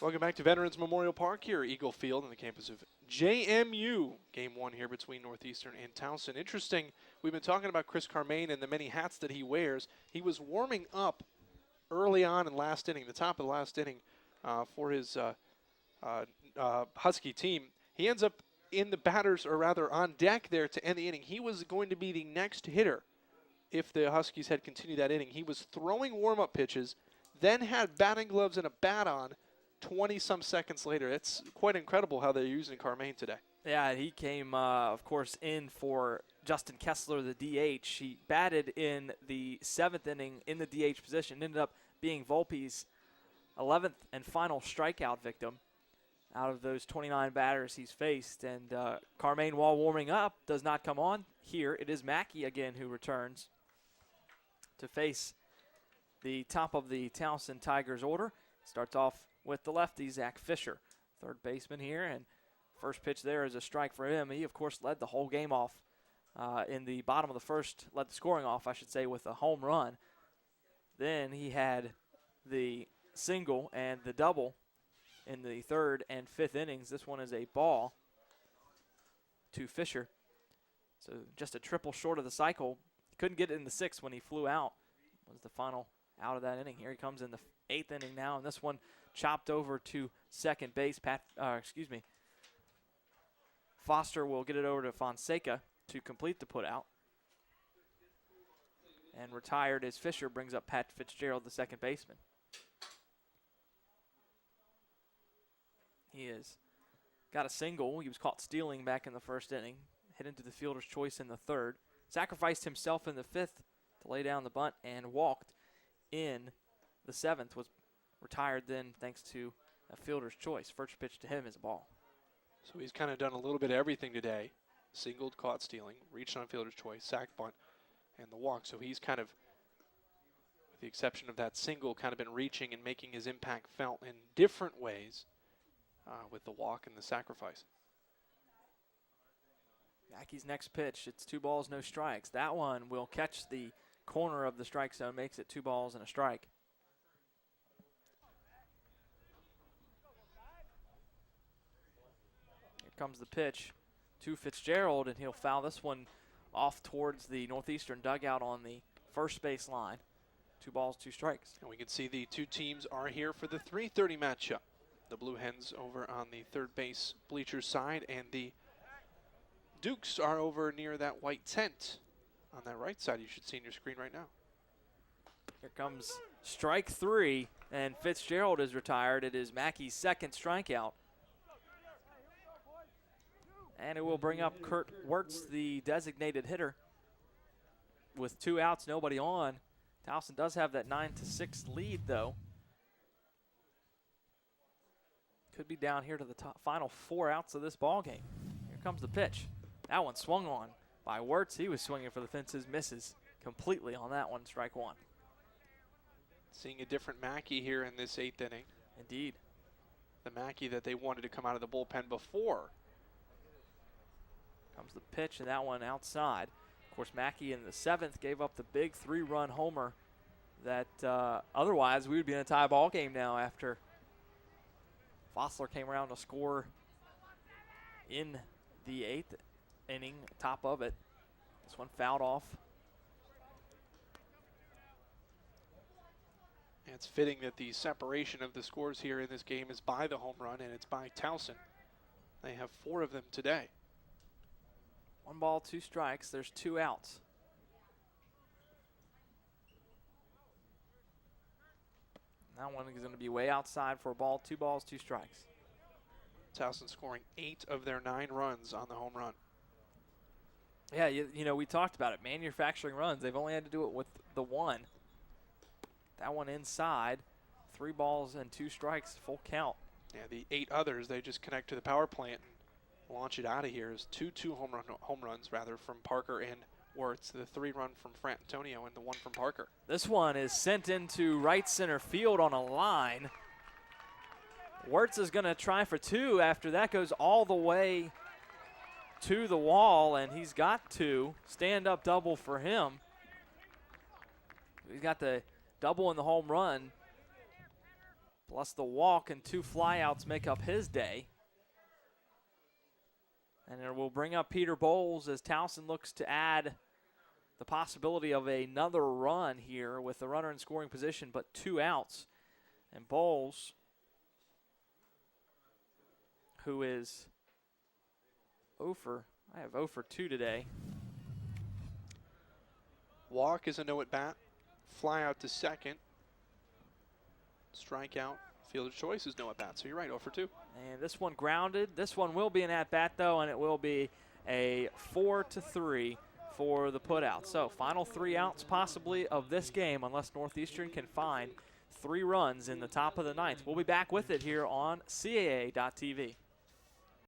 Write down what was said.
Welcome back to Veterans Memorial Park here at Eagle Field on the campus of JMU. Game one here between Northeastern and Towson. Interesting, we've been talking about Chris Carmain and the many hats that he wears. He was warming up early on in last inning, the top of the last inning, for his Husky team. He ends up in the batters, or rather on deck there to end the inning. He was going to be the next hitter if the Huskies had continued that inning. He was throwing warm-up pitches, then had batting gloves and a bat on 20-some seconds later. It's quite incredible how they're using Carmain today. Yeah, he came, of course, in for Justin Kessler, the DH. He batted in the 7th inning in the DH position, ended up being Volpe's 11th and final strikeout victim out of those 29 batters he's faced. And Carmain, while warming up, does not come on here. It is Mackey again who returns to face the top of the Towson Tigers order. Starts off with the lefty, Zach Fisher, third baseman here, and first pitch there is a strike for him. He, of course, led the whole game off in the bottom of the first, led the scoring off, I should say, with a home run. Then he had the single and the double in the 3rd and 5th innings. This one is a ball to Fisher. So just a triple short of the cycle. Couldn't get it in the 6th when he flew out. Was the final out of that inning. Here he comes in the 8th inning now, and this one chopped over to second base. Foster will get it over to Fonseca to complete the putout. And retired as Fisher brings up Pat Fitzgerald, the second baseman. He has got a single. He was caught stealing back in the 1st inning. Hit into the fielder's choice in the 3rd. Sacrificed himself in the 5th to lay down the bunt and walked in the 7th. Was retired then thanks to a fielder's choice. First pitch to him is a ball. So he's kind of done a little bit of everything today. Singled, caught stealing, reached on fielder's choice, sack bunt, and the walk. So he's kind of, with the exception of that single, kind of been reaching and making his impact felt in different ways with the walk and the sacrifice. Mackey's next pitch, it's 2 balls, no strikes. That one will catch the corner of the strike zone, makes it 2 balls and a strike. Here comes the pitch to Fitzgerald, and he'll foul this one off towards the Northeastern dugout on the first base line. 2 balls, 2 strikes. And we can see the two teams are here for the 3:30 matchup. The Blue Hens over on the third base bleachers side, and the Dukes are over near that white tent on that right side you should see on your screen right now. Here comes strike 3, and Fitzgerald is retired. It is Mackey's 2nd strikeout. And it will bring up Kurt Wirtz, the designated hitter, with 2 outs, nobody on. Towson does have that 9-6 lead, though. Could be down here to the final 4 outs of this ball game. Here comes the pitch. That one swung on by Wirtz. He was swinging for the fences, misses completely on that one, strike 1. Seeing a different Mackey here in this 8th inning. Indeed. The Mackey that they wanted to come out of the bullpen before. Comes the pitch, and that one outside. Of course, Mackey in the 7th gave up the big 3-run homer that otherwise we would be in a tie ball game now after Fossler came around to score in the 8th inning, top of it. This one fouled off. And it's fitting that the separation of the scores here in this game is by the home run, and it's by Towson. They have 4 of them today. 1 ball, 2 strikes. There's 2 outs. That one is going to be way outside for a ball. 2 balls, 2 strikes. Towson scoring 8 of their 9 runs on the home run. Yeah, you know, we talked about it. Manufacturing runs. They've only had to do it with the 1. That one inside. 3 balls and 2 strikes, full count. Yeah, the 8 others, they just connect to the power plant and launch it out of here. Is 2 home runs from Parker and Wirtz. The 3-run from Frantonio and the 1 from Parker. This one is sent into right center field on a line. Wirtz is going to try for 2 after that goes all the way to the wall, and he's got 2. Stand-up double for him. He's got the double and the home run. plus the walk and 2 flyouts make up his day. And it will bring up Peter Bowles as Towson looks to add the possibility of another run here with the runner in scoring position, but 2 outs. And Bowles, who is 0 for 2 today. Walk is a no at bat. Fly out to second. Strikeout. Fielder's choice is no at bat. So you're right, 0 for 2. And this one grounded. This one will be an at bat though, and it will be a 4-3 for the putout. So final 3 outs possibly of this game, unless Northeastern can find 3 runs in the top of the 9th. We'll be back with it here on CAA.TV.